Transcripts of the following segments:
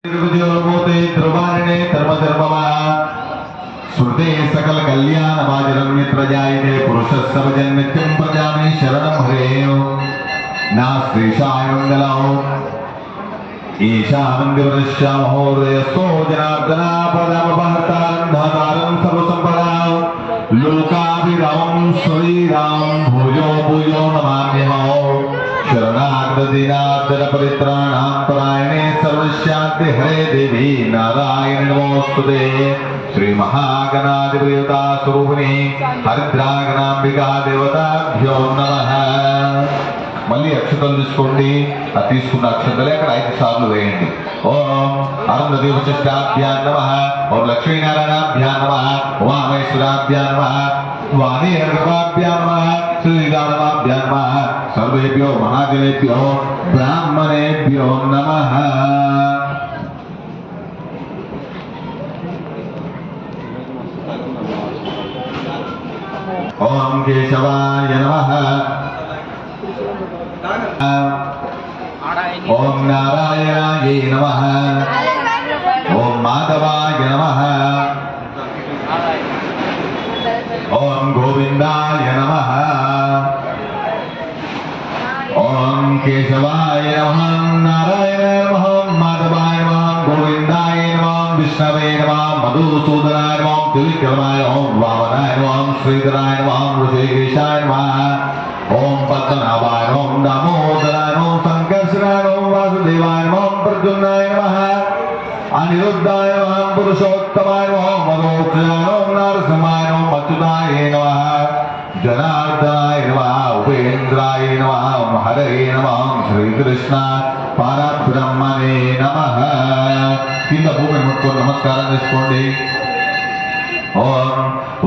ध्रुवारिणे धर्मधर्ममा श्रुते सकल कल्याण वाजरमित्रजायते पुरुषस्सवजन नित्यं प्रजामि शरणं हरेयो नास्त्रेषाय मंगलाओ ईशा मंदिरस्य महोदयस्तो जनार्दना पदमपहर्तारं धातारं सर्वसंपदां लोकाभिरामं श्रीराम भूयो भूयो नमाम्यहो शरणागतदीनार्दन परित्राणां परायणे सर्वशान्ति हरे देवी नारायण नमोस्तुते श्री महागणाधिदेवता स्वरूपिणी हरिद्रागणांबिका देवताभ्यो नमः। మళ్ళీ అక్షతలు తీసుకోండి. ఆ తీసుకున్న అక్షతలే అక్కడ 5 సార్లు వేయండి. ఓం అరుంధతి వశిష్టాభ్యాం నమః, ఓం లక్ష్మీనారాయణాభ్యాం నమః, ఉమామహేశ్వరాభ్యాం నమః, వాణీర్గవాభ్యాం నమః, శ్రీరామాభ్యాం నమః, సర్వేభ్యో మహాజనేభ్యో బ్రాహ్మణేభ్యో నమః. ఓం కేశవాయ నమః, ओम नारायणाय नमः, ओम माधवाय नमः, ओम गोविंदाय नमः, ओम केशवाय नमः, नारायणाय नमः, माधवाय नमः, गोविंदाय नमः, विष्णवे नमः, मधुसूदनाय नमः, त्रिविक्रमाय नमः, वामनाय नमः, श्रीधराय नमः, ऋषिकेशाय नमः, ओम पद्मनाभाय नमः, दामोदराय नमः, संकर्षणाय नमः, वासुदेवाय नमः, प्रद्युम्नाय नमः, अनिरुद्धाय नमः, पुरुषोत्तमाय नमः, मनोक्षाय नमः, नरसिंहाय नमः, अच्युताय नमः, जनार्दनाय नमः, उपेन्द्राय नमः, हरे नमः, श्रीकृष्ण परब्रह्मणे नमः. కింద భూమి ముట్టుకొని నమస్కారం చేసుకోండి. ओम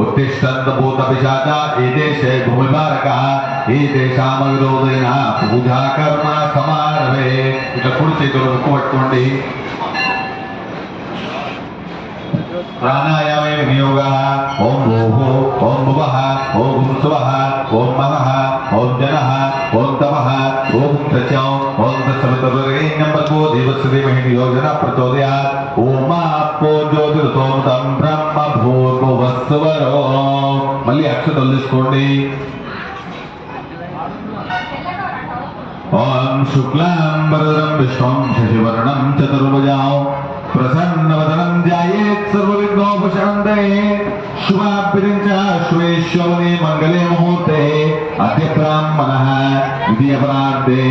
उत्तिष्ठन्त भूत पिशाच एतेषे भूमिभारकः एतेषामविरोधेन पूजा कर्म समारभे. ఇట్లా కుడి చేతులు ముక్కు పట్టుకోండి. प्राणायामे विनियोगः. ओम भूः, ओम भुवः, ओम सुवः, ओम महः, ओम जनः, ओम तपः, ओम त्रचौ, ओम तत्सवितुर्वरेण्यं भर्गो देवस्य धीमहि धियो यो नः प्रचोदयात्. ओम आपो ज्योतिर्सोमृतं ब्रह्म भूर्भुवस्सुवरो. మళ్ళీ అక్షతలు తీసుకోండి. ओम शुक्लांबरधरं विष्णुं शशिवर्णं चतुर्भुजं प्रसन्नवदनं ध्यायेत् सर्वविघ्नोपशान्तये. शुभाभ्युदयं च शुभे श्रवणे मंगले मुहूर्ते अद्य ब्राह्मणः द्वितीयपरार्धे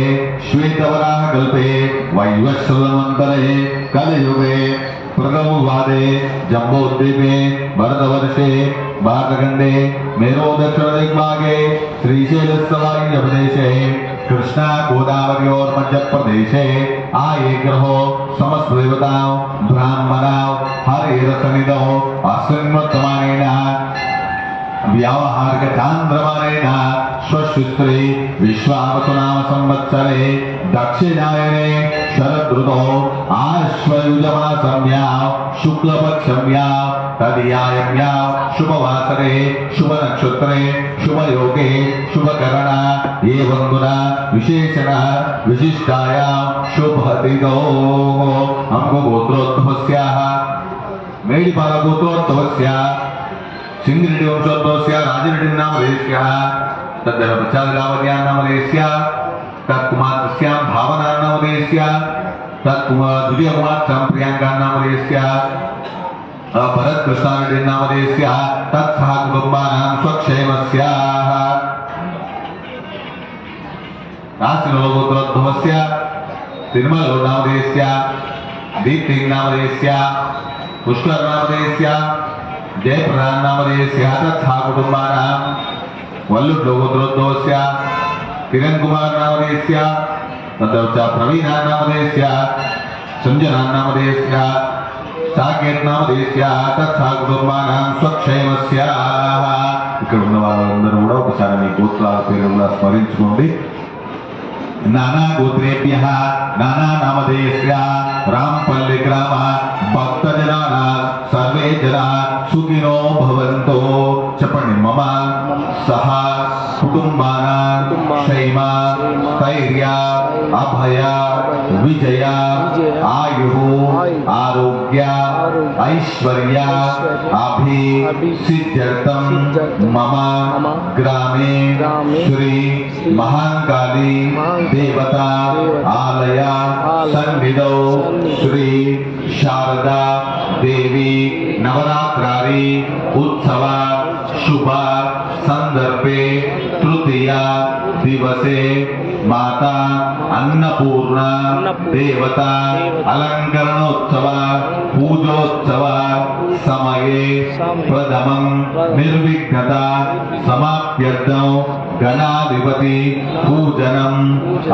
श्वेतवराहकल्पे वैवस्वतमन्तरे कलयुगे प्रथमवादे जम्बोद्वीपे भरतवर्षे भारतखण्डे मेरो दक्षिणदिग्भागे श्रीशैलस्थवायप्रदेशे कृष्णा गोदावर्योर्मध्यप्रदेशे आयेग्रहो समस्तदेवतां ब्राह्मणां हरिरसनिधौ अस्मिन्वर्तमानेन व्यावहारिक चांद्रमानेन स्वश्री विश्वावसुनाम संवत्सरे दक्षिणायने शरदृतौ आश्वयुजमासम्यां शुक्लपक्षम्यां तदीयायम्यां शुभवासरे शुभनक्षत्रे शुभयोगे शुभकरण एवं गुण विशेषण विशिष्टायां शुभतिथौ. हमको गोत्रोद्भवस्याः मेडिपाल गोत्रोद्भवस्य सिंगिरेड्डी वंशोद्भवस्य राजरेड्डी नामधेयस्य तद्धर्मप्रचारलावण्यां नामधेयस्य तत्कुमारस्यां भावना नामधेयस्य द्वितीयकुमारस्यां प्रियंका नामधेयस्य भरत कृष्णारेड्डी नामधेयस्य तत्सह कुटुम्बानां स्वक्षेमस्य. राशिनोगोत्रोद्भवस्य तिरुमलो नामधेयस्य दीप्ति नामधेयस्य पुष्कर नामधेयस्य जयप्रधान नामधेयस्य तथा कुटुम्बानां वल्लुड्लोगोत्रोद्भवस्य किरण कुमार नामधेयस्य तथा प्रवीणा नामधेयस्य संजना नामधेयस्य साकेत नामधेयस्य तथा कुटुम्बानां स्वक्षेमस्य. ఇక్కడ ఉన్న వాళ్ళందరూ కూడా ఒకసారి మీ గోత్రాల పేరుగా స్మరించుకోండి. नाना गोत्रेभ्यः नाना नामधेयस्य रामपल्ली ग्राम भक्तजनाः सर्वे जनाः सुखिनो भवन्तु. చెప్పండి. मम सह कुटुंबानां क्षेम स्थैर्य अभय विजय आयु आरोग्य ऐश्वर्य अभिसिद्ध्यर्थं मम ग्रामे श्री महाकाली देवता आलय सन्निधौ श्री शारदा देवी नवरात्रारि उत्सव शुभ संदर्भे तृतीया दिवसे माता अन्नपूर्णा देवता अलंकरणोत्सव पूजोत्सव समये प्रथमं निर्विघ्नता समाप्त्यर्थं गणाधिपति पूजनम्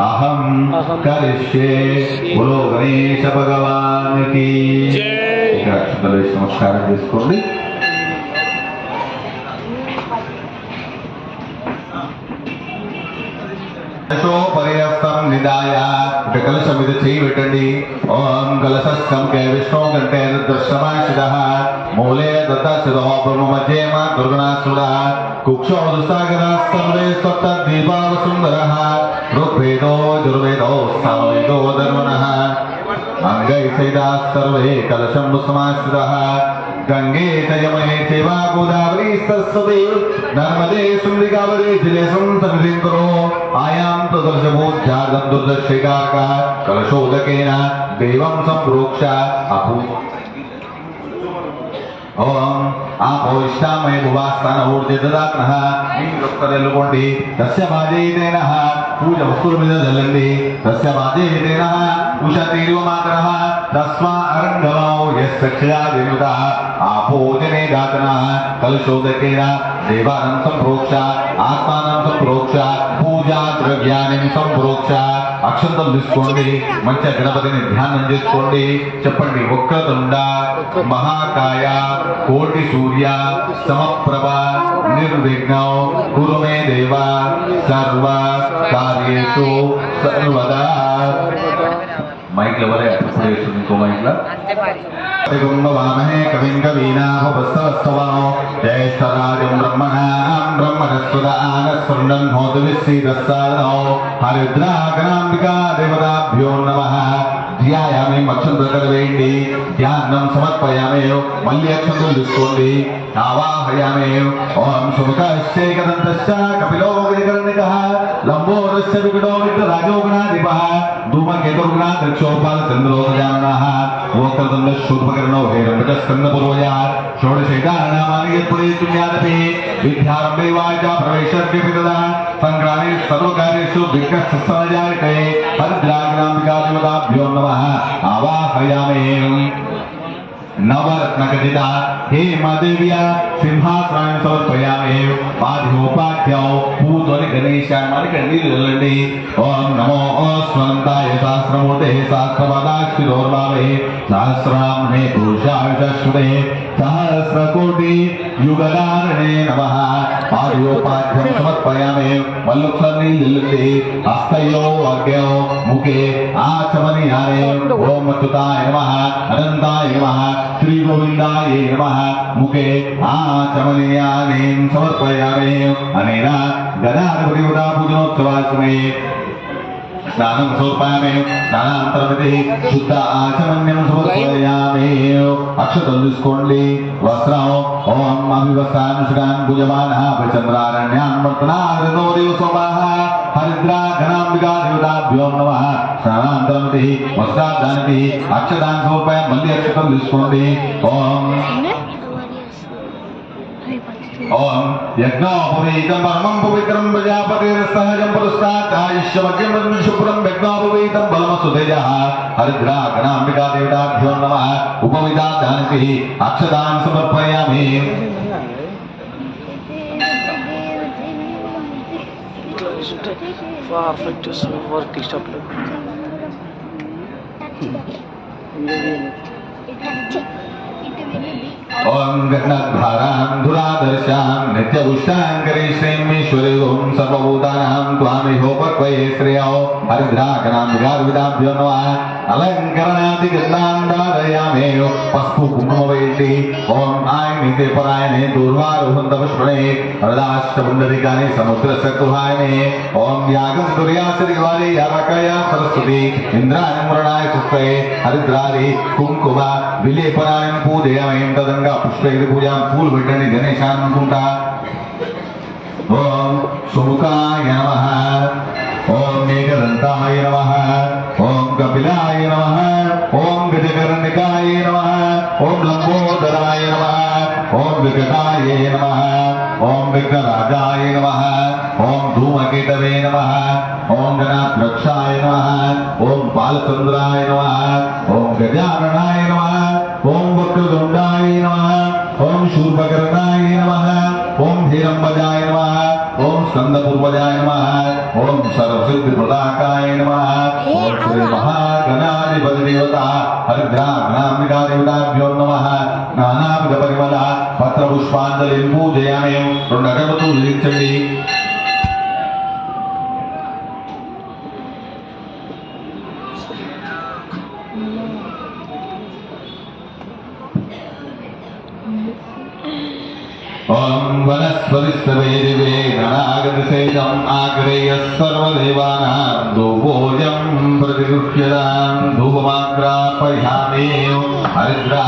अहं करिष्ये। बोलो गणेश भगवान की जय। नमस्कार చేసుకోండి। पर्यस्तं निदाय कलशं మీద చేయి పెట్టండి। ఓం కలశస్థం కే విష్ణు కంటే దర్శమాశిదః మూలే దత్తసిదో బ్రహ్మమధ్యేమ దుర్గణాసురః కుక్షోదుసాగరః సర్వే సప్త దీపావ సుందరః ఋగ్వేదో యజుర్వేదో సామవేదో ధర్మణః అంగై సైదాః సర్వే కలశం సమాశ్రితః गंगे यमुने चैवा गोदावरी सरस्वती नर्मदे सिंधु जलेसं सन्निधिं करो आयां तदर्शभूत दुर्दर्शिका कलशोदकेन देवं संप्रोक्ष अभू ओम आपोष्टामय भुवास्थान ऊर्जे ददातनः इंद्रस्तरेलुकोंडि तस्य भाजेतेनः पूजा वस्तुर्मिद जलन्ति तस्य भाजेतेनः उषतीरिव मातरः तस्मा अरंगमौ यस्सख्या देवता आपोजने दातनः कलशोदकेन देवानं संप्रोक्ष आत्मानं संप्रोक्ष पूजा द्रव्यानि संप्रोक्ष అక్షంతం తీసుకోండి। మంచి గణపతిని ధ్యానం చేసుకోండి। చెప్పండి వక్రతుండ మహాకాయ కోటి సూర్య సమప్రభ నిర్విఘ్నం కురు మే దేవ సర్వ కార్యేషు సర్వదా। మైక్ ఎవరే అప్పుడు వేస్తుంది ఇంకో మైక్ లా कविं कवीनाभवस्तवस्तवानो ज्येष्ठराजं ब्रह्मणां ब्रह्मणस्पदानस्पन्दं होतु विश्रीदस्सादनो हरिद्रागणाम्बिका देवताभ्यो नमः। ध्यायामि अक्षंतकरवेंडी ध्यानं समर्पयामि मल्ली अक्षंतुलु तीसुकोंडि आवाहयामि ओम सुमुखश्चैकदन्तश्च कपिलो गजकर्णिकः लंबोदरश्च विकटो विघ्नराजोगणाधिपः धूमकेतुर्गणाध्यक्षोपाल चन्द्रोदजाननः वक्रतुण्ड शूर्पकर्णो हेरम्बकस्कन्दपूर्वजात् षोडशैतानामानि यत्पुरेतुल्यादपि विद्यारम्भे वाचा प्रवेशर्भ्यपितदा संग्रामे सर्वकार्येषु विघ्नस्तस्सहजायते हरिद्रागणाम्बिका देवताभ्यो नमः। आवाहयामि नवरत्नखचिता हेमदेव्या सिंहासनाన్ని సమర్పయామి। పాద్యోపాఖ్యౌ పూజోని గణేశాన్ని నీళ్ళండి। ఓం నమో స్వంతాయ సహస్రమూర్తే సహస్రపదాక్షిరోర్భావే సహస్రామ్నే పురుషాయుధశ్రుతే సహస్రకోటి యుగధారణే నమః। పాద్యోపాఖ్యం సమర్పయామి। మల్లొకసారి నీళ్ళండి। హస్తయో అగ్యౌ ముఖే ఆచమనీయానే। ఓం అచ్యుతాయ నమః అనంతాయ నమః श्री गोविंदाय नमः। मुखे आचमनीयानि समर्पयामि। अनेन गणाधिपतिदेवता पूजनोत्सवासमये स्नानं समर्पयामि। स्नानानन्तरमिति शुद्ध आचमन्यं समर्पयामि। अक्षतं తీసుకోండి। వస్త్రం ఓం అభివస్త్రానుష్ఠాన్ భుజమానః చంద్రారణ్యాన్ వర్తనాదో దేవసోమః హరిద్రా గణాంబికా దేవతాభ్యో నమః। స్నానానంతరమితి వస్త్రాదానికి అక్షదాన్ని సమర్పయామి। మళ్ళీ అక్షతం తీసుకోండి। ఓం ओम यज्ञोपवीतं परमं पवित्रं प्रजापतिर्सहजं पुरस्तात् आयुष्यमग्यं शुभ्रं यज्ञोपवीतं बलमसुतेजः हरिद्रा गणाम्बिका देवताभ्यो नमः। उपविदादानिः अक्षदान् समर्पयामि। perfect work stop ओम गणधारां दुरादर्शां नित्यपुष्टां करिष्येमीश्वरे ओम सर्वभूतानां त्वामेहोपक्वये श्रेयो हरिद्रा गणाम्बिका देवताभ्यो नमः। అలంకరణాది గంధాంధారయామే పసుపు కుంకుమ వేయండి. ఓం ఆయనే పరాయణే దూర్వారుహంత పుష్పణే వరదాష్టపుండరికాని సముద్ర శత్రుహాయనే ఓం యాగం దుర్యాసరివారి యారకయ సరస్వతి ఇంద్రాయ మురణాయ పుష్పే హరిద్రాది కుంకుమ విలేపనాయం పూజయామి. తదంగా పుష్పైది పూజాం పూలు పెట్టండి గణేశాన్ని అనుకుంటా. ఓం సుముఖాయ నమః ఓం మేఘదంతాయ నమః ఓం కపిలాయ నమః ఓం గజకర్ణికాయ నమః ఓం లంబోదరాయ నమః ఓం వికటాయ నమః ఓం విఘ్నరాజాయ నమః ఓం ధూమకేతవే నమః ఓం గణాధ్యక్షాయ నమః ఓం బాలచంద్రాయ నమః ఓం గజాననాయ నమః ఓం వక్రతుండాయ నమః ఓం శూర్పకర్ణాయ నమః ఓం హిరంబజాయ నమః ఓం స్కందపూర్వజాయ నమః ఓం సర్వసిద్ధిప్రదాకాయ నమః ఓం శ్రీ మహాగణాధిపతి దేవత హరిద్రాఘనాంబికా దేవతాభ్యో నమః. నానావిధ పరిమళ పత్ర పుష్పాంజలిం పూజయామి. 2 అగరబత్తులు వెలిగించండి. ఓం వనస్పతిస్తవే దివే గణాగతిశైలం ఆగ్రేయ సర్వదేవానాం ధూపోజం ప్రతిగృహ్యతాం ధూపమాగ్రాపయామి. హరిద్రా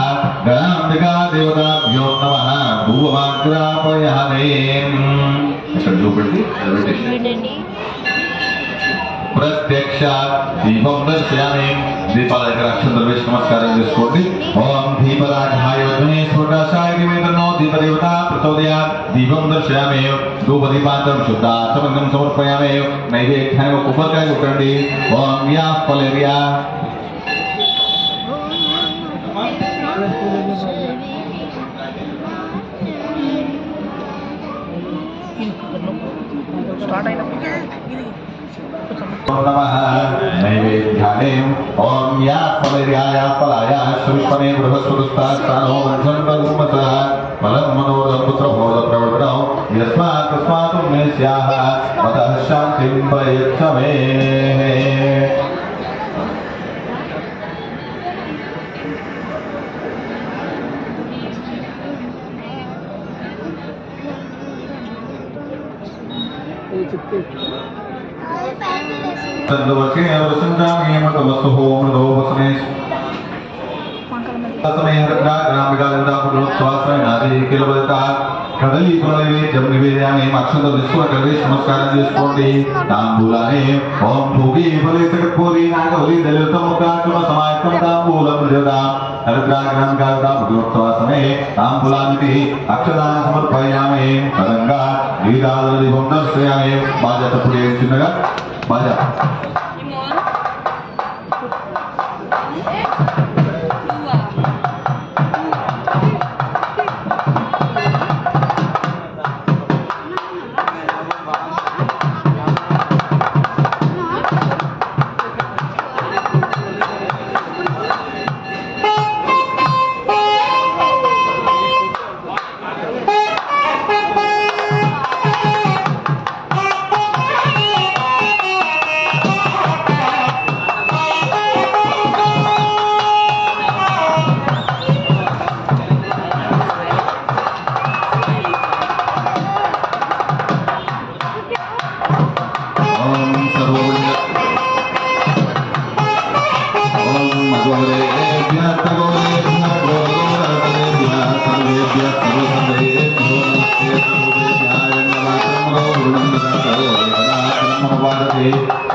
గణాంబికా దేవతాభ్యో నమః ధూపమాగ్రాపయామి. ఇక్కడ చూపెట్టి ప్రత్యక్ష దీపం దర్శయామి. దీపాల దగ్గర అక్షంతలు వేసి నమస్కారం చేసుకోండి. ఓం దీపరాజాయ విద్మహే స్ఫుటాశాయ ధీమహి తన్నో దీపదేవతా ప్రచోదయాత్. దీపం దర్శయామి. ధూపదీపాంతం శుద్ధాచమనం సమర్పయామి. నైవేద్యాన్ని ఒక కొబ్బరికాయ కొట్టండి. ఓం యా ఫలేరియా స్టార్ట్ అయినప్పుడు नमः नैवेद्याने ओम या फलेर्याय फलाय सुष्पने बृहस्पतिस्तानो वंशन्तरुमस फलं मनोरथं पुत्रभोज प्रवर्तनौ यस्मात् तस्मात् मे स्याः मतः शान्तिं प्रयच्छ मे. तद्वचे वसन्तामि मृतवस्तुः मृदोपसने तस्मै हरिद्राघनांबिका देवतापुत्रोत्सवास्मै नारी किलबलता కదలి నైవేద్యం నివేదయామి. అక్షంతలు తీసుకుని నమస్కారం చేసుకోండి. తాంబూలాన్ని ఓం భూగి ఫలితకర్పూరి నాగవలి దళితముఖాచున సమాయత్తం తాంబూలం దేవతాం హరిద్రాఘనాంబికా దేవతాపుత్రోత్సవాస్మే తాంబూలానికి అక్షదాన సమర్పయామి. తదంగా నీరాజన దీపం దర్శయామి. బాజా తప్పుడు ఏం చిన్నగా బాజా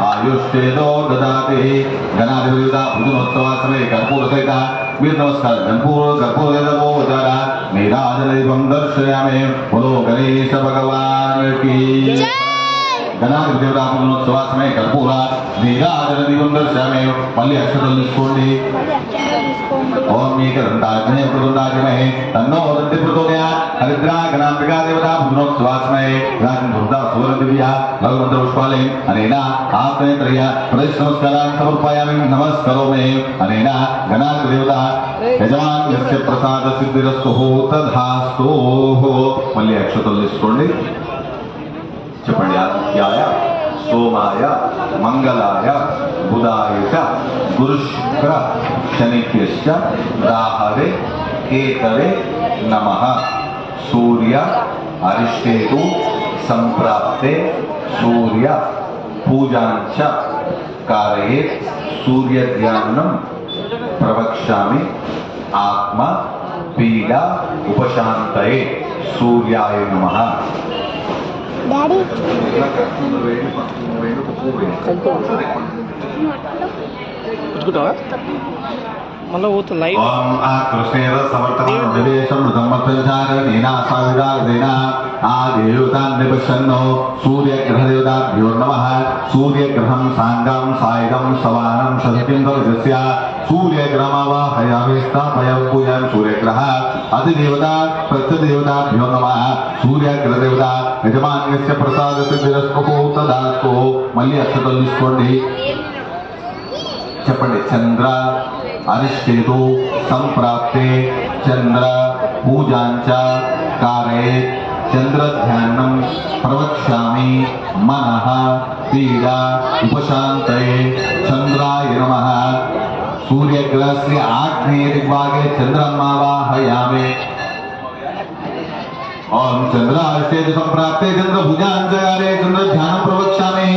आयुष्येदो ददाति गणाधिपतिता भुजनोत्सवासमये कर्पूरसहित वीर नमस्कार कर्पूरदमो वचारा नीराजनदीपं दर्शयामि बोलो गणेश भगवान की गणाधिपतिता भुजनोत्सवासमये कर्पूर नीराजनदीपं दर्शयामि मल्ली अक्षतలు తీసుకోండి ओम मेघदंताग्ने प्रदुंदाग्ने तन्नो दन्ति प्रचोदयात् हरिद्राघनांबिका देवता भुजनोत्सवास्मये राजवृन्दा सुवर्णदिव्या भगवन्त पुष्पाले अनेन आत्मनेत्रय प्रदक्ष नमस्कारान् समर्पयामि नमस्करोमि अनेन गणाधिपति देवता यजमान यस्य प्रसाद सिद्धिरस्तु तथास्तु मल्ली अक्षतలు తీసుకోండి చెప్పండి क्या आया सोमाय मंगलाय बुधाय च गुरुशुक्र शनिभ्यश्च राहवे केतवे नमः। सूर्य अरिष्टेतु संप्राप्ते सूर्य पूजांच कारयेत् सूर्य ध्यानं प्रवक्ष्यामि आत्मा पीडा उपशांतये सूर्याय नमः। డాడీ పెట్టుకుంటావా మళ్ళీ పోతుంది లైవ్ ओम कृष्णेर समर्थनं निवेशं धम्मप्रचारेण साविदार्देन आदेवतान् निपश्यन्नो सूर्यग्रहदेवताभ्यो नमः। सूर्यग्रहं साङ्गं सायं सवानं शतकिं तस्य सूर्यग्रहमावाहयामि स्थापयामि पूजयामि। सूर्यग्रह अधिदेवता प्रत्यदेवताभ्यो नमः। सूर्यग्रहदेवता यजमान्यस्य प्रसादसिद्धिरस्तु तदास्तु। मళ్ళీ అక్షతలు తీసుకోండి చెప్పండి। చంద్ర अरिष्टेतु संप्राप्ते चंद्र पूजांच कारयेत् चंद्र ध्यानं प्रवक्ष्यामि मनः पीडा उपशांतये चंद्राय नमः। सूर्यग्रहस्य आग्नेय दिग्भागे चंद्रमावाहयामि। ओम चंद्र अरिष्टेतु संप्राप्ते चंद्र पूजांच कारयेत् चंद्र ध्यानं प्रवक्ष्यामि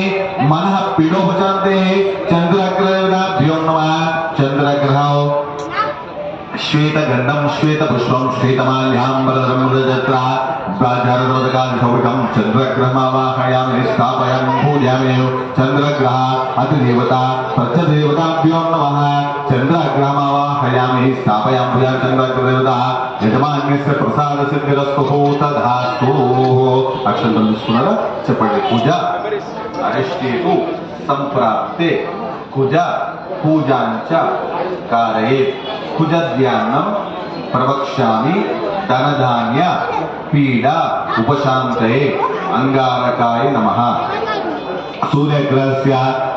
मनः पीडोपशांते चंद्रग्रहदेवताभ्यो नमः। चंद्रग्रह श्वेतगंधम श्वेतपुष्पम श्वेतमाल्याम्बरधरमुदजत्रा प्राचारोदकाशौकं चंद्रग्रहमावाहयामि स्थापयामि पूजयामि। चंद्रग्रह अधिदेवता प्रत्यदेवताभ्यो नमः। चंद्रग्रहमावाहयामि स्थापयामि पूजयामि। चंद्रग्रहदेवता यजमान्यस्य प्रसादसिद्धिरस्तु तदास्तु। అక్షంతలు తీసుకున్నారా చెప్పండి। పూజ అరిష్టేతు సంప్రాప్తే కుజ पूजांच कारयेत् कुज ध्यानं प्रवक्ष्यामि धनधान्य पीडा उपशांतये अंगारकाय नमः। सूर्यग्रहस्य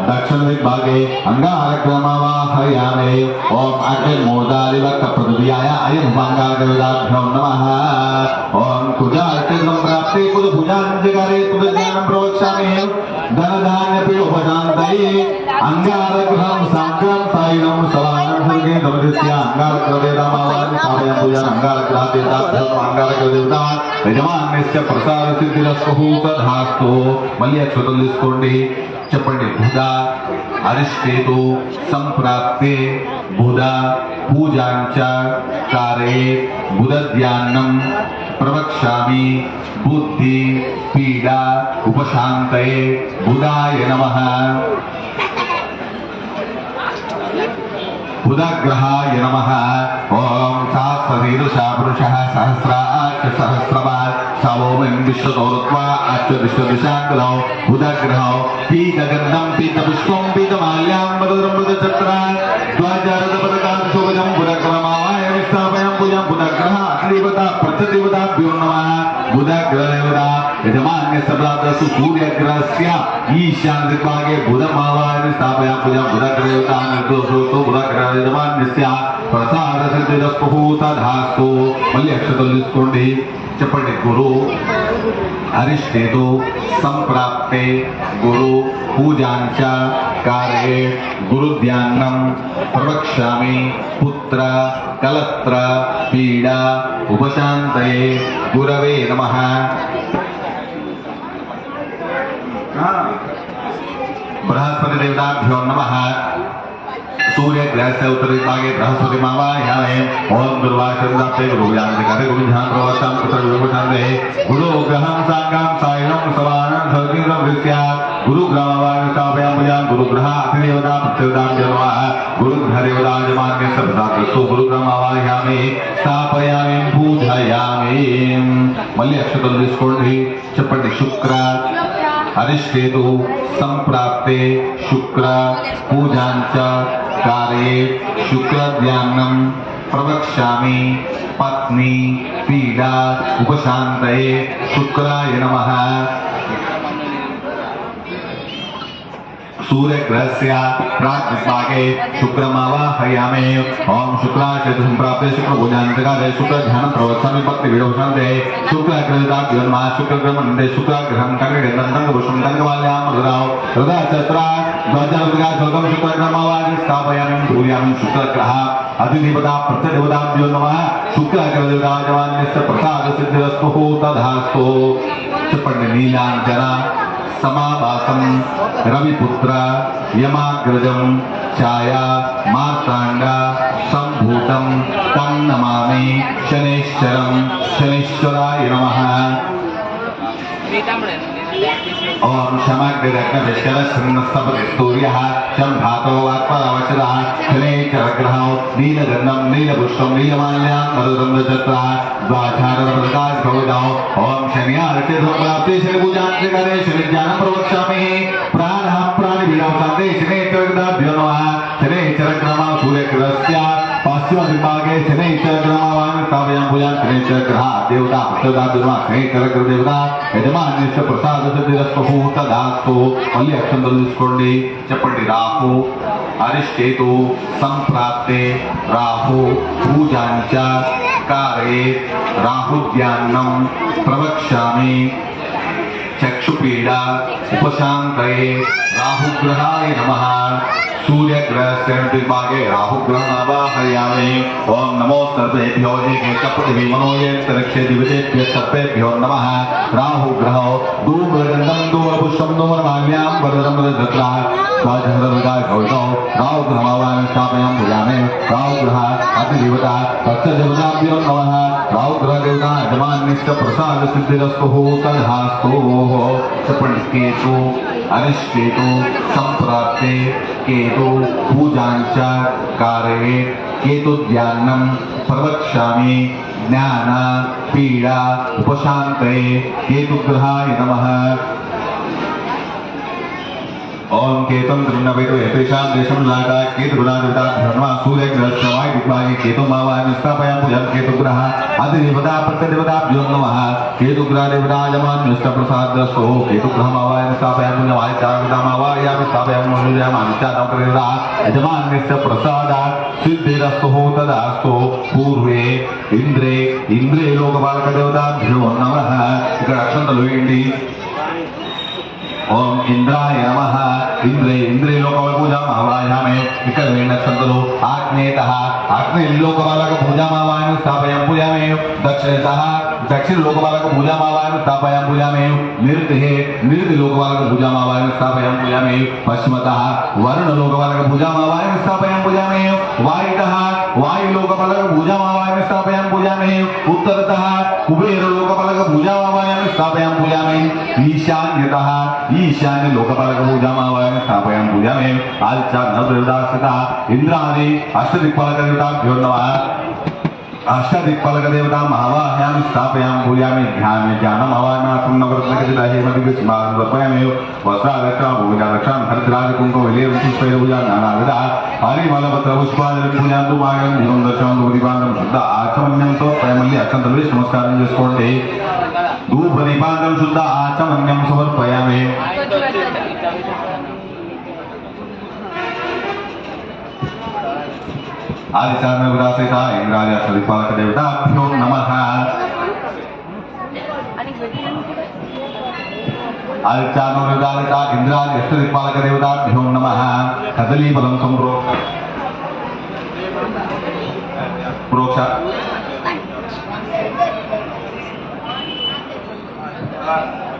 दक्षिण दिग्भागे अंगारकमावाहयामि। ओम अग्निर्मोदारिवक् पृथिव्याय अयं अंगारकदेवताभ्यो नमः। ओम कुजा संप्राप्ते कुज पूजांच कारयेत् कुज ध्यानं प्रवक्ष्यामि धनधान्य पीडा उपशांतये अंगारग्रहं साग्रं सायं सवानं सर्गे दमदस्य अंगारकदेवतामावाहयामि स्थापयामि पूजयामि। अंगारग्रहदेवताभ्यो अंगारकदेवता यजमान्यस्य प्रसादसिद्धिरस्तु तदास्तु। మళ్ళీ అక్షతలు తీసుకోండి చెప్పండి। బుధ అరిష్టేతు సంప్రాప్తే బుధ పూజాంచ कारयेत् బుధ ధ్యానం ప్రవక్ష్యామి బుద్ధి పీడా ఉపశాంతయే బుధాయ నమః। बुधग्रहाय नमः। ओम सहस्रशीर्षः पुरुषः सहस्राक्ष सहस्रपात् सवोमिं विश्वतोरुत्वा अच्युतदिशाङ्गलौ बुधग्रहौ पीतगन्धं पीतपुष्पं पीतमाल्याम्बरधरमुदजत्रा ध्वजरथपदकाशोभजं बुधग्रहमावाहयामि स्थापयामि पूजां। बुधग्रह अधिदेवता प्रत्यदेवताभ्यो नमः। बुधग्रहदेवता यजमान्यस्य प्राप्तस्तु सूर्यग्रहस्य ईशान्य दिग्भागे बुधमावाहयामि स्थापयामि पूजां। बुधग्रहदेवता निर्दोषोऽस्तु बुधग्रह యజమాన్యస్య ప్రసాదసిద్ధిరస్తు తదాస్తు। మళ్ళీ అక్షతలు తీసుకోండి చెప్పండి। గురు అరిష్టేతు సంప్రాప్తే గురు పూజాంచ कारयेत् గురు ధ్యానం ప్రవక్ష్యామి పుత్ర కలత్ర పీడా ఉపశాంతయే గురవే నమః। బృహస్పతి దేవతాభ్యో నమః। सूर्य ग्रह से उत्तर दिग्भागे बृहस्पति मावाहयामि। ओम दुर्वासुदाते गुरुयान्तिकाते गुरुध्यान प्रवक्ष्यामि पुत्र विभूषान्ते गुरु ग्रहं साङ्गं सायं सवानं सर्गिं दृश्या गुरुग्रहमावाहयामि स्थापयामि पूजां। गुरुग्रह अधिदेवता प्रत्यदेवताभ्यो नमः। गुरुग्रहदेवता यजमान्यस्य प्रसादस्तु गुरुग्रहमावाहयामि स्थापयामि पूजयामि। మళ్ళీ అక్షతలు తీసుకోండి చెప్పండి। శుక్ర अरिष्टेतु संप्राप्ते शुक्र पूजांच कारयेत् शुक्र ध्यानं प्रवक्ष्यामि पत्नी पीडा उपशांतये शुक्राय नमः। सूर्यग्रहस्य प्राग्भागे शुक्रमावाहयामि ओम शुक्लाशय संप्राप्ते शुक्रभुजान्तकाले शुक्रध्यानं प्रवक्षामि भक्तिविडोषन्ते शुक्रग्रहदाभ्योन्मा शुक्रग्रहमन्ते शुक्रग्रहं कङ्गडन्दङ्गभूषं कङ्गमाल्यां मधुराव हृदयचत्रा ध्वजवृगाचोदं शुक्रग्रहमावानि स्थापयामि भूयामि शुक्रग्रह अधिदेवता प्रत्यदेवताभ्यो नमः शुक्रग्रहदेवताजवान्यस्य प्रसादसिद्धिरस्तु तथास्तु చెప్పండి నీలాంజన समावासम रविपुत्र यमाग्रजम छाया मार्तांड संभूतम तं नमामि शनैश्चरम शनैश्वराय नमः। ओम शमग्रग्नविष्करश्रन्नस्तपतिस्तूर्यः शम्भातो वाक्पदावचरः शनैश्चरग्रहौ नीलगन्धं नीलपुष्पं नीलमाल्यां मधुरन्द्रचत्रः द्वाचारप्रकाशकौदौ ओम शन्यार्चे धूमप्राप्ते शनिपूजान्तिकरे शनिज्ञानं प्रवक्ष्यामि प्राणः प्राणिवीडौसान्ते शनैश्चरग्रहाभ्यो नमः। शनैश्चरग्रहः सूर्यग्रहस्य पश्चिमदिग्भागे शनैश्चरग्रहमावाहनं स्थापयामि पूजां शनैश्चरग्रहः देवता प्रचोदयात् शनैश्चरग्रहदेवता యజమాన్యస్య ప్రసాదసిద్ధిరస్తు తదాస్తు। మళ్ళీ అక్షంతలు తీసుకోండి చెప్పండి రాహు అరిష్టేతు సంప్రాప్తే రాహు పూజాంచ కారే రాహుద్యాన్నం ప్రవక్ష్యామి చక్షుపీడా ఉపశాంతయే రాహుగ్రహాయ నమః। सूर्यग्रहस्य दिग्भागे राहुग्रहमावाहयामि ओम नमो सर्वेभ्यो एकैकपृथिवी मनोयन्तरिक्षे दिवसेभ्यः सर्वेभ्यो नमः। राहुग्रहो धूम्रगन्धं धूम्रपुष्पं धूम्रमाल्यां वरदं ध्वजहृदयगौतौ राहुग्रहमावाहनं स्थापयामि भूयामि। राहुग्रह अतिदेवता तत्सदेवताभ्यो नमः। राहुग्रहदेवता यजमान्यस्य प्रसादसिद्धिरस्तु तथास्तु। చెప్పండి కేతు अरिष्टेतु संप्राप्ते केतु पूजांच कारये केतुध्यानं प्रवक्ष्यामि ज्ञान पीड़ा उपशान्तये केतुग्रहाय नमः। ओम केतुं गृह्णवेतु यतेषां देशं लाटा केतुगुणादेवताभ्यो नमः। सूर्यग्रहस्य वायुदिग्भागे केतुमावाहनं स्थापयामि पूजां केतुग्रह अधिदेवता प्रत्यदेवताभ्यो नमः। केतुग्रहदेवतायजमान्यस्य प्रसादस्तु केतुग्रहमावाहनं स्थापयामि पूजां वायुचारदेवतामावाहयामि स्थापयामि पूजां अनुचारदेवता यजमान्यस्य प्रसादात् सिद्धिरस्तु तदास्तु। पूर्वे इंद्रे लोकपालकदेवताभ्यो नमः। ఇక్కడ అక్షంతలు వేయండి ओम इंद्राय नमः। इंद्रे लोकपाल पूजा आवाहयामि ఇక్కడ వేయండి అక్షంతలు आग्नेयतः आग्नेय लोकपालक पूजा आवाहनं स्थापयामि पूजामि दक्षिणतः दक्षिण लोकपालक पूजा आवाहनं स्थापयामि पूजामि नृत्य लोकपालक पूजा आवाहनं स्थापयामि पूजामि पश्चिमतः वरुण लोकपालक पूजा आवाहनं स्थापयामि पूजामि वायुतः वायु लोकपालक पूजा आवाहनं स्थापयामि पूजामि उत्तरतः कुबेर लोकपालक पूजा आवाहनं स्थापयामि पूजामि ईशान्यतः ईशान्य लोकपालक पूजा आवाहनं स्थापयामि पूजामि आदित्य नवदेवता इंद्रादि अष्टदिक्पालक देवताभ्यो नमः। अष्टदिक्पालक देवता आवाहयामि स्थापयामि पूजामि ज्ञानम् आवाहनार्थं नवरत्नखचिताहेमदिव्यस्मार्पयामि वस्त्रालक्षां भूमिकालक्षां हरिद्राजकुङ्कुमविलेयं पुष्पैर्पूजा नानाविधा हरिमलपत्रपुष्पाञ्जलिं पूजन्तु मागं దీపం దర్శనం దీపాంతం శుద్ధ ఆచమన్యంతో మళ్ళీ అక్షంతలు వేసి నమస్కారం చేసుకోండి। ధూప దీపాంతం శుద్ధ ఆచమన్యం సమర్పయామి। आदिचारणविरासिता इंद्राय अष्टदिक्पालक देवताभ्यो नमः। आदिचारणविरासिता इंद्राय अष्टदिक्पालक देवताभ्यो नमः। कदलीफलं प्रोक्ष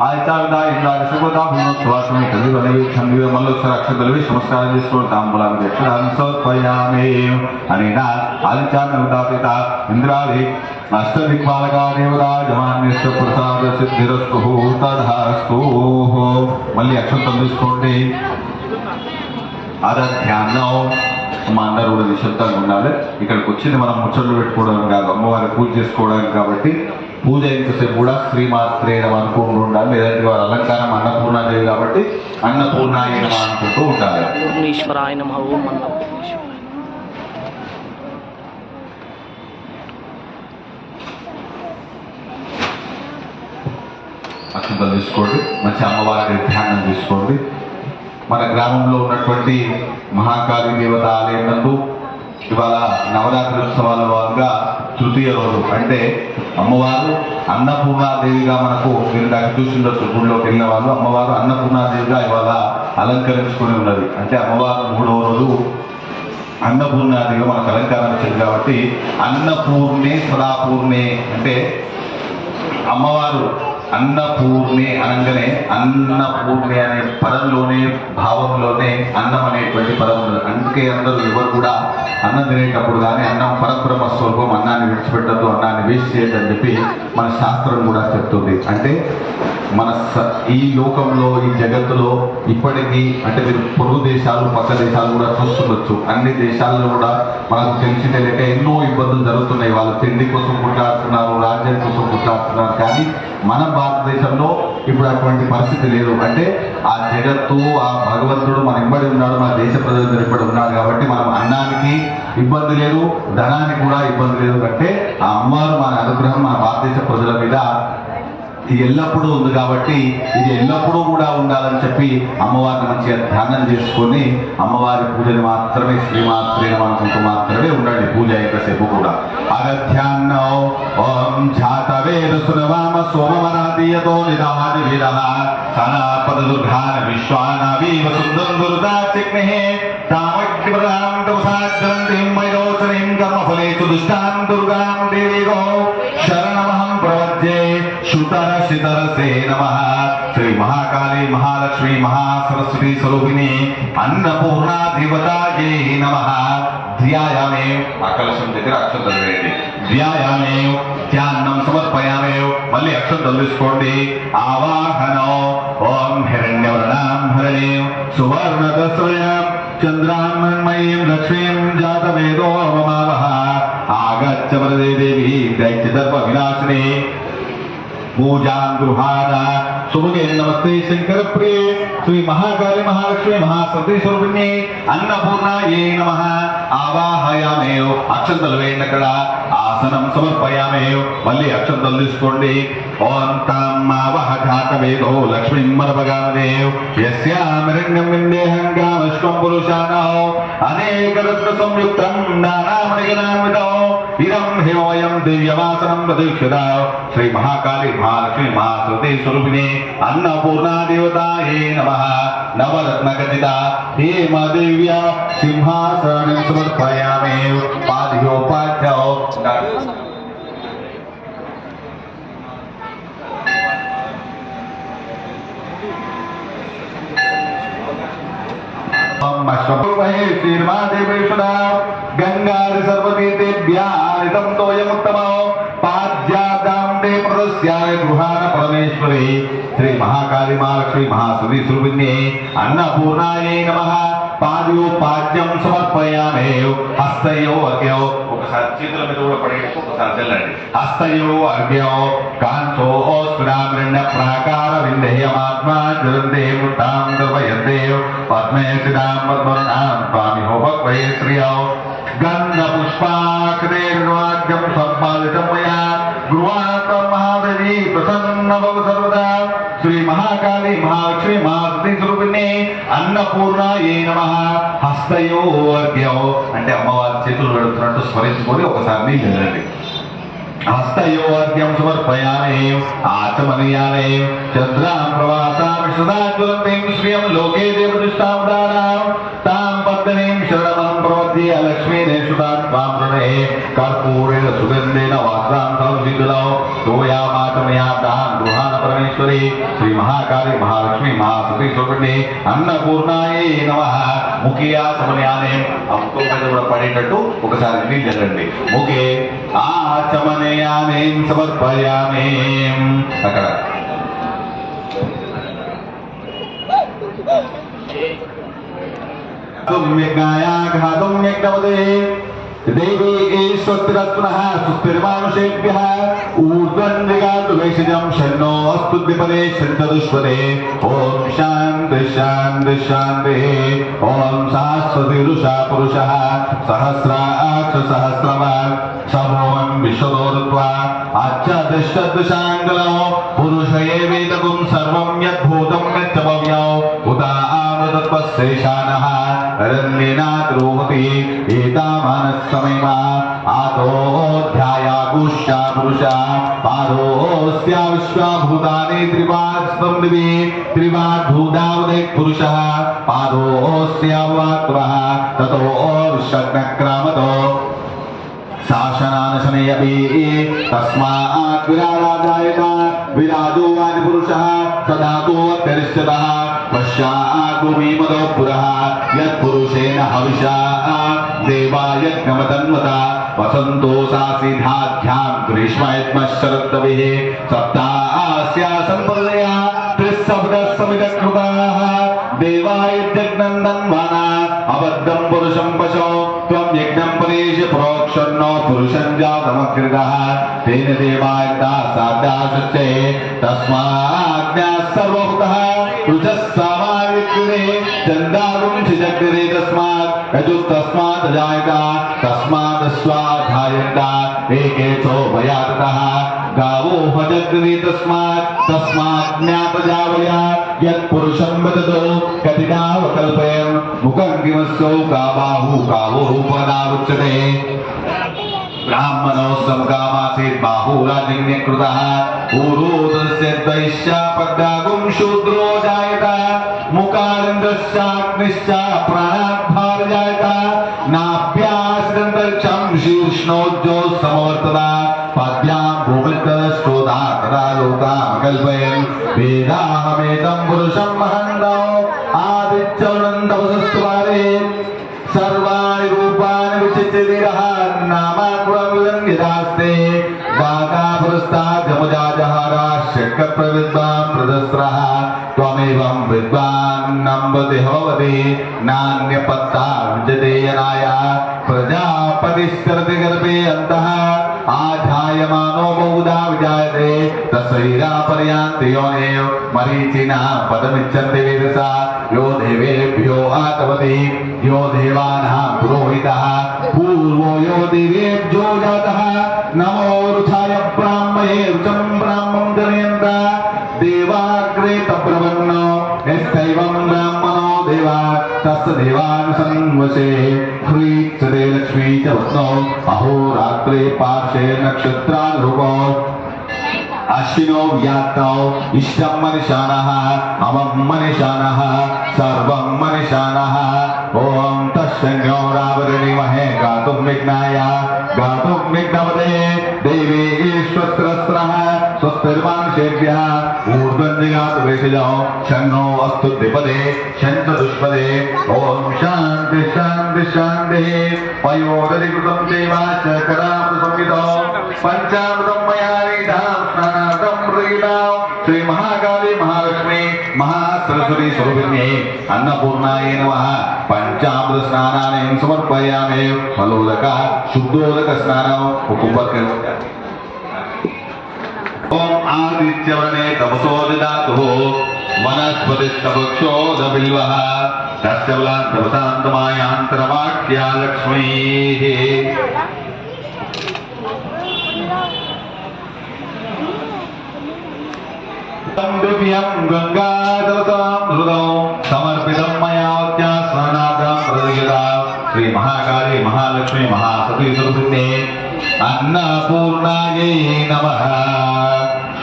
आदिचारणविदा इंद्राय सुगोदाभ्यो सुवासने कदलीफले मल्लोत्सव अक्षतలు వేసి నమస్కారం చేసుకోండి। తాంబూలాన్ని దక్షిణాన్ని సమర్పయామి। అనేన ఆదిచారణవిదాసిత ఇంద్రాది అష్టదిక్పాలక దేవతా యజమాన్యస్య ప్రసాద సిద్ధిరస్తు తదాస్తు। మళ్ళీ అక్షంతలు తీసుకోండి ఆరాధ్యాన్నం మా అందరూ కూడా నిశ్శబ్దంగా ఉండాలి। ఇక్కడికి వచ్చింది మనం ముచ్చట్లు పెట్టుకోవడం కాదు అమ్మవారి పూజ చేసుకోవడానికి కాబట్టి పూజ ఇంతసేపు కూడా శ్రీమాత్రే నమః అనుకుంటూ ఉండాలి। లేదంటే వారి అలంకారం అన్నపూర్ణాదేవి కాబట్టి అన్నపూర్ణాయ నమః అనుకుంటూ ఉండాలి। ఈశ్వరాయ నమః ఓం అన్నపూర్ణేశ్వరాయ। అక్షంతలు తీసుకోండి మంచి అమ్మవారి ధ్యానం తీసుకోండి। మన గ్రామంలో ఉన్నటువంటి మహాకాళి దేవత ఆలయం నందు ఇవాళ నవరాత్రి ఉత్సవాల భాగంగా తృతీయ రోజు అంటే అమ్మవారు అన్నపూర్ణాదేవిగా మనకు మీరు దాకా చూసిండొచ్చు. గుడిలోకి వెళ్ళిన వాళ్ళు అమ్మవారు అన్నపూర్ణాదేవిగా ఇవాళ అలంకరించుకొని ఉన్నది. అంటే అమ్మవారు 3వ రోజు అన్నపూర్ణాదేవిగా మనకు అలంకారం వచ్చింది కాబట్టి అన్నపూర్ణే సదాపూర్ణే అంటే అమ్మవారు అన్నపూర్ణి అనగానే అన్నపూర్ణి అనే పదంలోనే భావంలోనే అన్నం అనేటువంటి పదం ఉన్నది. అందుకే అందరూ ఎవరు కూడా అన్నం తినేటప్పుడు కానీ అన్నం పరబ్రహ్మ స్వరూపం, అన్నాన్ని విడిచిపెట్టద్దు, అన్నాన్ని వేస్ట్ చేయొద్దని చెప్పి మన శాస్త్రం కూడా చెప్తుంది. అంటే మన ఈ లోకంలో ఈ జగత్తులో ఇప్పటికీ అంటే మీరు పొరుగు దేశాలు పక్క దేశాలు కూడా చూస్తుండొచ్చు. అన్ని దేశాల్లో కూడా మనకు తెలిసిందే లేక ఎన్నో ఇబ్బందులు జరుగుతున్నాయి. వాళ్ళు తిండి కోసం కొట్లాడుతున్నారు, రాజ్యం కోసం కొట్లాడుతున్నారు. కానీ మన భారతదేశంలో ఇప్పుడు అటువంటి పరిస్థితి లేదు. అంటే ఆ జగత్తు ఆ భగవంతుడు మన ఇంబడి ఉన్నాడు, మన దేశ ప్రజలు ఇంబడి ఉన్నాడు కాబట్టి మనం అన్నానికి ఇబ్బంది లేదు, ధనానికి కూడా ఇబ్బంది లేదు. అంటే ఆ అమ్మవారు మన అనుగ్రహం మన భారతదేశ ప్రజల మీద ఇది ఎల్లప్పుడూ ఉంది కాబట్టి ఇది ఎల్లప్పుడూ కూడా ఉండాలని చెప్పి అమ్మవారిని మంచిగా ధ్యానం చేసుకొని అమ్మవారి పూజని మాత్రమే శ్రీమాత్రేణ అనుకుంటూ మాత్రమే ఉండండి. పూజ ఎంతసేపు కూడా అగధ్యాన్నో ఓం ఝాతవేద సునవామ సోమమనాదీయతో నిదాది వీరః సనాపద దుర్గాన విశ్వానావీవ సుందరం దుర్దాచిగ్నే తామగ్నిప్రదాం తపసాజ్వలంతిం మయోచనీం కర్మఫలేషు దుష్టాం దుర్గాం దేవీగో శరణమహం ప్రవద్యే శుతరశితరసే నమః. శ్రీ మహాకాళి మహాలక్ష్మి మహాసరస్వతి స్వరూపిణి అన్నపూర్ణాధిపతాయే నమః. ధ్యాయామే ఆ కలశం దగ్గర అక్షంతలు వేయండి. ధ్యాయామే ధ్యానం సమర్పయామే. మళ్ళీ అక్షంతలు తీసుకోండి. ఆవాహనో ఓం హిరణ్యవర్ణాం హరణీం సువర్ణదస్రయాం చంద్రాన్మయీం లక్ష్మీం జాతవేదో మమావహ. ఆగచ్చ వరదే దేవి దైత్యదర్ప వినాశిని పూజాం గృహాణ శుభగే. నమస్తే శంకర ప్రియ శ్రీ మహాకాళి మహాలక్ష్మి మహాసరస్వతి స్వరూపిణి అన్నపూర్ణాయే నమః. ఆవాహయామేవ్ అక్షంతలు వేయండి. అక్కడ ఆసనం సమర్పయామేవ్. మళ్ళీ అక్షంతలు తీసుకోండి. ఓం తాం ఆవహ ఘాతవేదో లక్ష్మీం మరపగామదేవ్ యస్యామిరణ్యం విందేహం కామశ్వం పురుషాణో అనేకరత్న సంయుక్తం నానామణిగణాన్వితో ఇదం హిమోయం దివ్యవాసనం ప్రదీక్షిత. శ్రీ మహాకాళి మహాలక్ష్మి మహాసరస్వతి స్వరూపిణి అన్నపూర్ణాదేవతాయే నమః. నవరత్నఖచిత హేమ దివ్య సింహాసనం సమర్పయామి. పాద్యోపాధ్యో గంగారి సర్వతీర్థేభ్యాం తోయముత్తమో పాద్యాదాం తే ప్రదస్యాయ గృహాన పరమేశ్వరి శ్రీ మహాకాళి మహాలక్ష్మి మహాసరస్వతి స్వరూపిణి అన్నపూర్ణాయే నమః. పాద్యోపాద్యం సమర్పయామి. హస్తయో అర్ఘ్యో ఒకసారి చేతుల మీద కూడా పడేటప్పుడు ఒకసారి చల్లండి. హస్తయో అర్ఘ్యో కాంచో స్ఫురామృణ ప్రాకార విందేయమాత్మా జ్వలంతే వృత్తాం దర్వయంతే పద్మే శ్రీరాం పద్మనాం స్వామి హోపక్వై శ్రియో గంధ పుష్పాక్షరేర్వాద్యం సంపాదితం మయా గృహాంతం మహాదేవి ప్రసన్న భవ సర్వదా. శ్రీ మహాకాళి మహాలక్ష్మి మహాసరస్వతి స్వరూపిణి అన్నపూర్ణాయే నమః. హస్తయో అర్ఘ్యో అంటే అమ్మవారి చేతులు పెడుతున్నట్టు స్మరించుకొని ఒకసారి నీళ్ళు వెళ్ళండి. హస్తయో అర్ఘ్యం సమర్పయామి. ఆచమనీయామి. చంద్రాం ప్రవాసాం సదాజ్వలంతిం శ్రియం లోకే దేవదృష్టావతారాం తాం పద్మనీం శరణమహం ప్రవద్య లక్ష్మీనేషుతాం త్వాం ప్రణే కర్పూరేణ సుగంధేన వాసాంతరం విదులౌ తోయామాచమయాతాం గృహాన పరమేశ్వరి శ్రీ మహాకాళి మహాలక్ష్మి మహాసరస్వతి స్వరూపిణి అన్నపూర్ణాయే నమః. ముఖియా సమనయామి. అమ్ముతో మీద కూడా పడేటట్టు ఒకసారి నీళ్ళు చల్లండి. ముఖే ఆచమనయామి సమర్పయామి. అక్కడ ఘాతుం యజ్ఞవదే దేవీ ఈశ్వస్తిరత్నః సుస్థిర్మానుషేభ్యః ఊర్ధ్వన్నిగాతు వేషజం షన్నో అస్తు ద్విపదే శంతదుష్పదే. ఓం శాంతి శాంతి శాంతి. ఓం సహస్రశీర్షా పురుషః సహస్రాక్ష సహస్రవాన్ సమోహం విశ్వదోరుత్వా అచ్చదిష్టదశాంగలో పురుష ఏవేదగుం సర్వం యద్భూతం యచ్చ భవ్యో ఉదా तत्त्वशेषानः रन्येनाद्रोहति एतामानस्समयमा आतोऽध्यायागुष्या पुरुषा पादोऽस्या विश्वाभूतानि त्रिपादस्तं दिवि त्रिपाद्भूतावदेक् पुरुषः पादोऽस्यावात्वः ततो विश्वग्नक्रामतो शासनानशनयपि तस्मात् विराजायत विराजो वादिपुरुषः सदातो अत्यरिष्यतः पश्चात् भूमिमदो पुरः यत्पुरुषेण हविषा देवायज्ञमतन्वता वसन्तो सासिधाध्यां ग्रीष्मयज्ञशरद्दविः सप्तास्या सम्पदया त्रिशब्दसमिदकृताः देवायज्ञनन्दन्वाना अबद्धं पुरुषं पशो त्वं यज्ञं परेश प्रोक्षन्नो पुरुषं जातमकृतः तेन देवायता साध्यासच्चे तस्माज्ञाः सर्वभूतः रुचः सामाविक्रिणे चन्दागुं छिजग्रे तस्मात् यजुस्तस्मात् जायता तस्मात् स्वाध्यायन्ता एकेचो भयाततः गावो भजग्रे तस्मात् ज्ञातजावया यत्पुरुषं वदतो कथितावकल्पयन् मुखं किमस्सौ काबाहु कावो रूपदावुच्यते ब्राह्मणो समकामासीत् बाहुराजिन्यकृतः पूर्वोदस्य द्वैश्यापद्दागुं शूद्रो जायत मुखारन्ध्रश्चाग्निश्च प्राणाद्भारजायत नाभ्यासदन्तरिक्षं शीर्ष्णोज्जो समवर्तता पद्यां भूमिस्तरश्चोदा तदा लोकामकल्पयन् वेदाहमेतं पुरुषं महन्तौ आदित्यवनन्तवसस्त्वारे सर्वाणि रूपाणि विचित्रिरः नामाकुलं यदास्ते वागापुरस्ताद्यमुजाजहारा शक्यप्रविद्वान् प्रदस्रः त्वमेवं विद्वान् नम्बति भवति नान्यपत्ता विजते यनाय प्रजापतिश्चरति गर्भे अन्तः आधायमानो बहुधा विजायते तस्यैरा पर्यान्ति योनेव मरीचिना पदमिच्छन्ति वेदसा यो देवेभ्यो आतवति यो देवानां पुरोहितः पूर्वो यो देवेभ्यो जातः नमो रुचाय ब्राह्मणे रुचं ब्राह्मं जनयन्त देवाग्रे तप्रवन्नो यस्तैवं ब्राह्मणो देवा तस्य देवान् संवशे ह्रीक्षते लक्ष्मी च वत्नो अहोरात्रे पार्श्वे नक्षत्रानुरूपो अश्विनो व्यात्तौ इष्टं मनिषाणः अमं मनिषाणः सर्वं मनिषाणः ॐ तस्सन्यो रावरणीमहे गातुं विघ्नाय गातुं विघ्नपते देवी ईश्वरस्रः स्वस्तिर्मानुषेभ्यः ऊर्ध्वं जगातु वेषजौ शन्नो अस्तु द्विपदे शन्तदुष्पदे ॐ शान्ति शान्ति शान्तिः पयोदधिकृतं चैव शकरामृतसंहितौ पञ्चामृतं मया नीतं स्नानार्थं प्रगीतां श्री महाकाली महालक्ष्मी महासरस्वती स्वरूपिण्यै अन्नपूर्णायै नमः पंचामृत स्नानानि समर्पयामि फलोदक शुद्धोदक स्नानं कुकुम्भकं ओम आदित्यवर्णे तपसो ददातु वनस्पतिस्तवक्षोदबिल्वः तस्य बलान्तवसान्तमायान्तरवाक्या लक्ष्मीः दिव्यं गंगाजलतां हृदौ समर्पितं मया स्नानार्थं प्रदीयतां श्री महाकाली महालक्ष्मी महासती स्वरूपिणे अन्नपूर्णायै नमः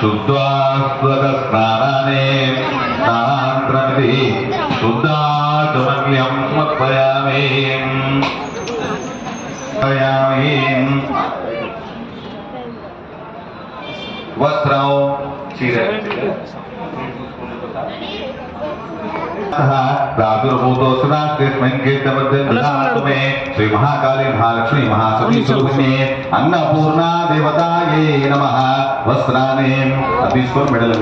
शुद्धास्वदस्नानानि स्नानान्तरमिति शुद्धाचमन्यं समर्पयामि वस्त्रौ चीरे श्री महाकाली महालक्ष्मी महासती स्वरूपिणे अन्नपूर्णा देवतायै नमः वस्त्राणि अतीश्वर मेडल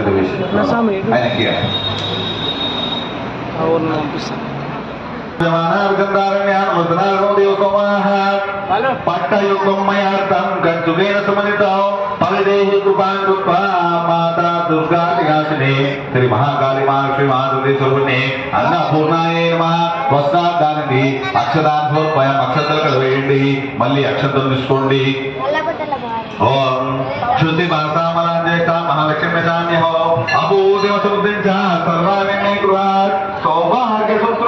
पट्टयुक्तं मयार्थं कञ्चुकेन समन्वितौ फलदेहि कृपां कृत्वा माता दुर्गा निवासिनी श्री महाकाली महालक्ष्मी महासती स्वरूपिणे अन्नपूर्णायै नमः वस्त्रादानि अक्षरान् समर्पयामि अक्षतలు కలవేయండి మళ్ళీ అక్షతలు తీసుకోండి ఓం శుద్ధి భాషామలాంజేత మహాలక్ష్మి శాన్యః అభూదేవ శుద్ధించ సర్వాణి గృహాత్ సౌభాగ్య సూత్ర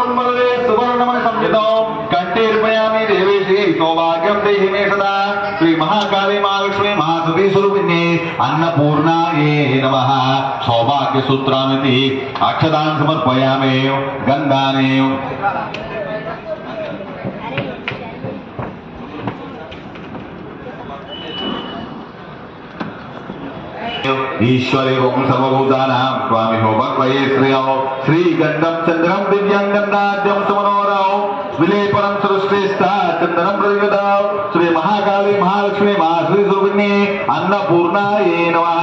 यतो कंठेर्पयामि देवेशी सौभाग्यं देहि मे सदा श्री महाकाली महालक्ष्मी महासती स्वरूपिणे अन्नपूर्णायै नमः सौभाग्य सूत्रामिति अक्षतान् समर्पयामि गन्धानि ईश्वरे ओम सर्वभूतानां स्वामी हो भगवये श्रेयो श्रीगंधं चंद्रं दिव्यं गंधाद्यं सुमनोरौ विलेपनं सर्वश्रेष्ठा चंद्रं प्रतिगदाव श्री महाकाली महालक्ष्मी महाश्री स्वरूपिणे अन्नपूर्णायै नमः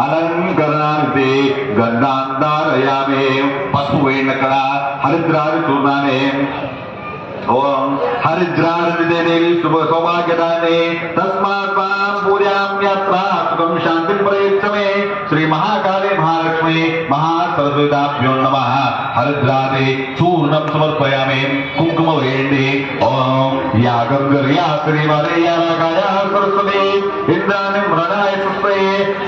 अलंकरणार्थे गंधान्धारयामि पशुवेणकडा हरिद्रारि चूर्णाने ओम हरिद्रारविदे देवी शुभ सौभाग्यदाने तस्मात् मां पूजयाम्यत्र सुखं शान्तिं प्रयच्छमे श्री महाकाली महालक्ष्मी महासरस्वतीभ्यो नमः हरिद्रादे चूर्णं समर्पयामि कुङ्कुमवेण्डे ओम या गंगर्या श्रीवरेया रागाया सरस्वती इन्द्राणीं रणाय सुस्ते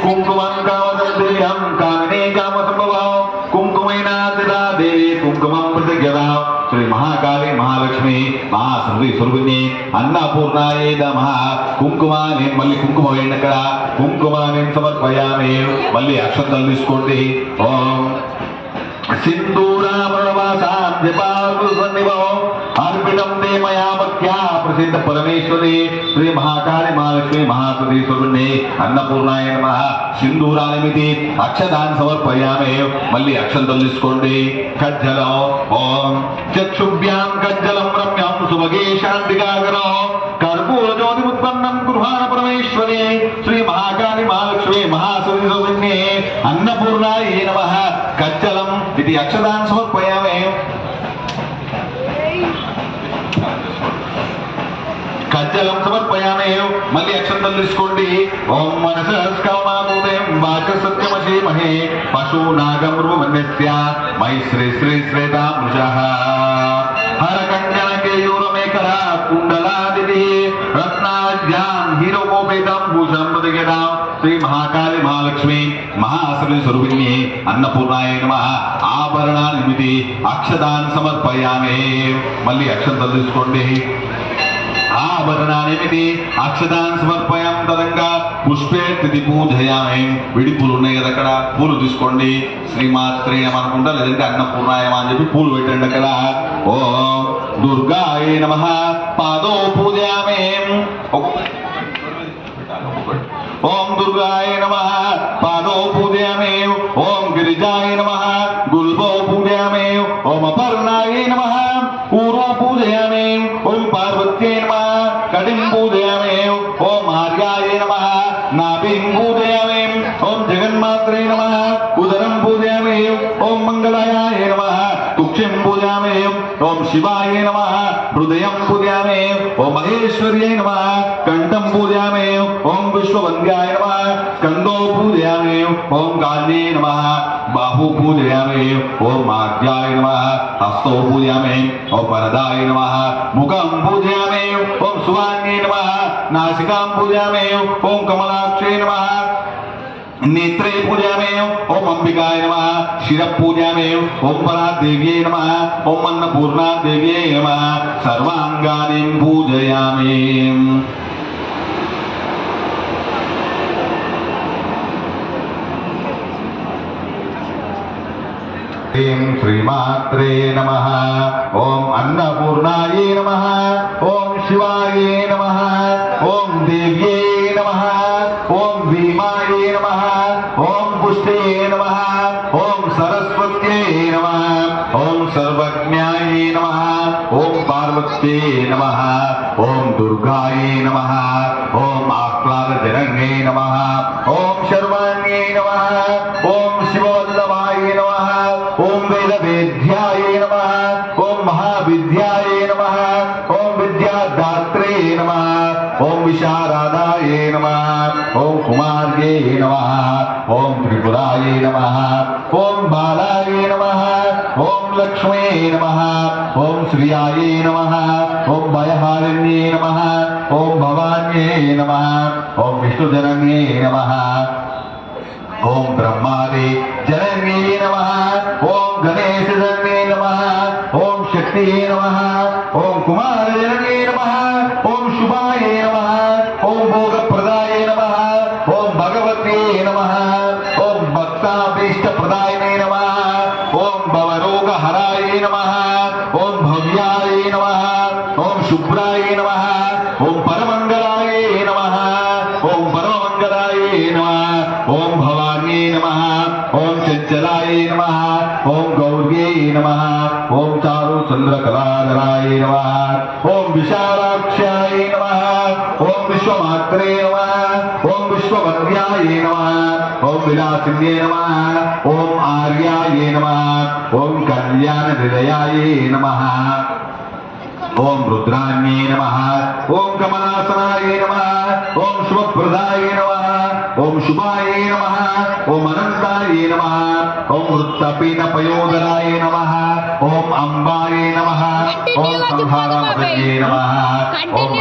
कुङ्कुमं कामदं दिव्यं कामिने कामसम्भवौ कुङ्कुमेनादिता देवी कुङ्कुमं प्रतिज्ञातां श्री महाकाली महालक्ष्मी महासरस्वती स्वरूपिणे अन्नपूर्णायै नमः కుంకుమాన్ని మళ్ళీ కుంకుమ వేయండి అక్కడ కుంకుమాన్ని సమర్పయామి మళ్ళీ అక్షతలు తీసుకోండి ఓం सिंदूरामणवासां जपातु सन्निभो अर्पितं ते मया भक्त्या प्रसिद्ध परमेश्वरी श्री महाकाली महालक्ष्मी महासती स्वरूपिणे अन्नपूर्णाय नमः सिंदूरानिमिति अक्षतान् समर्पयामि मళ్ళీ అక్షంతలు తీసుకోండి కజ్జలం ఓం చక్షుభ్యాం కజ్జలం రమ్యం సుభగే శాంతికాగరం కర్పూర జ్యోతి ఉత్పన్నం గృహాణ పరమేశ్వరి శ్రీ महाकाली महालक्ष्मी महासती स्वरूपिणे अन्नपूर्णाय नमः कज्जलं इति अक्षतान् समर्पयामि कज्जलं समर्पयामि मళ్ళీ అక్షంతలు తీసుకోండి ఓం మనసస్కమామూదేం వాచ సత్యమశీమహే పశూనాగం రూపమన్యస్య మై శ్రీ శ్రీ శ్వేతామృషః హరకంకణకేయూరమేకర కుండలాదితి రత్నాజ్యాం హీరోకోపేతం భూషణం ప్రతిగదాం श्री महाकाली महालक्ष्मी महासती स्वरूपिणे अन्नपूर्णाय नमः आभरणानिमिति अक्षतान् समर्पयामि మళ్ళీ అక్షంతలు తీసుకోండి ఆభరణానిమితి అక్షతాన్ సమర్పయాం తదంగా పుష్పే తిథి పూజయామి విడి పూలు ఉన్నాయి కదా అక్కడ పూలు తీసుకోండి శ్రీమాత్రే అనుకుంటా లేదంటే అన్నపూర్ణాయమ అని చెప్పి పూలు పెట్టండి అక్కడ ఓం దుర్గాయ నమః పాదో పూజయామి ओम दुर्गाय नमः पादौ पूजयामि ओम गिरिजाय नमः गुल्बौ पूजयामि ओम अपर्णाय नमः ऊरो पूजयामि ओम पार्वत्यै नमः कटिं पूजयामि ओम आर्याय नमः नाभिं पूजयामि ओम जगन्मात्रे नमः उदरं पूजयामि ओम मंगलाय नमः कुक्षिं पूजयामि ओम शिवाय नमः हृदयं पूजयामि ओम महेश्वर्यै नमः कंठं पूजयामि ओम विश्ववन्द्याय नमः स्कंदो पूजयामि ओम काल्ये नमः बाहु पूजयामि ओम माध्याय नमः हस्तो पूजयामि ओम वरदाय नमः मुखं पूजयामि ओम सुवान्ये नमः नासिकां पूजयामि ओम कमलाक्षे नमः नेत्रे पूजयामि ओम अंबिकाय नमः शिरः पूजयामि ओम परादेव्यै नमः ओम अन्नपूर्णा देव्यै नमः सर्वांगानि पूजयामि ह्रीं श्रीमात्रे नमः ओम अन्नपूर्णाय नमः ओम शिवाय नमः ओम देव्ये नमः ओम भीमाय नमः ओम पुष्टे नमः ओम सरस्वत्यै नमः ओम सर्वज्ञाय नमः ओम पार्वत्यै नमः ओम दुर्गाय नमः ओम आह्लादजनन्यै नमः ओम शर्वाण्यै नमः ओम शिववल्लभाय नमः ओम वेदवेद्याय नमः ओम महाविद्याय नमः ओम विद्यादात्रे नमः ओम विशारदाय नमः ओम कुमार्ये नमः ओम त्रिपुराय नमः ओम बालाय नमः ओम लक्ष्मे नमः ओम श्रियाय नमः ओम भयहारिण्ये नमः ओम भवान्ये नमः ओम विष्णुजनन्ये नमः ओम ब्रह्मादि जनन्ये नमः ओम गणेशजन्ये नमः ओम शक्तिये नमः ओम कुमारजनने नमः ओम शुभाय नमः ओम भोगप्रदाय नमः ओम भगवते नमः ओम भक्ताभीष्टप्रदायिने नमः ओम भवरोगहराय नमः ओम भव्याय नमः ओम शुभ्राय नमः ओम परमंगलाय नमः ओम परमंगलाय नमः ओम भवान्ये नमः ओम चंचलाय नमः ओम गौर्ये नमः ओम चारु चंद्रकलाधराय नमः ओम विशालाक्षाय नमः ओम विश्वमात्रे नमः ओम विश्ववन्द्याय नमः ओम विलासिन्ये नमः ओम आर्याय नमः ओम कल्याणनिलयाय नमः ओम रुद्राण्ये नमः ओम कमलासनाय नमः ओम शुभप्रदाय नमः ओम शुभाय नमः ओम अनंताय नमः ओम वृत्तपीनपयोदराय नमः ओम अंबाय नमः ओम संहारमहत्ये नमः ओम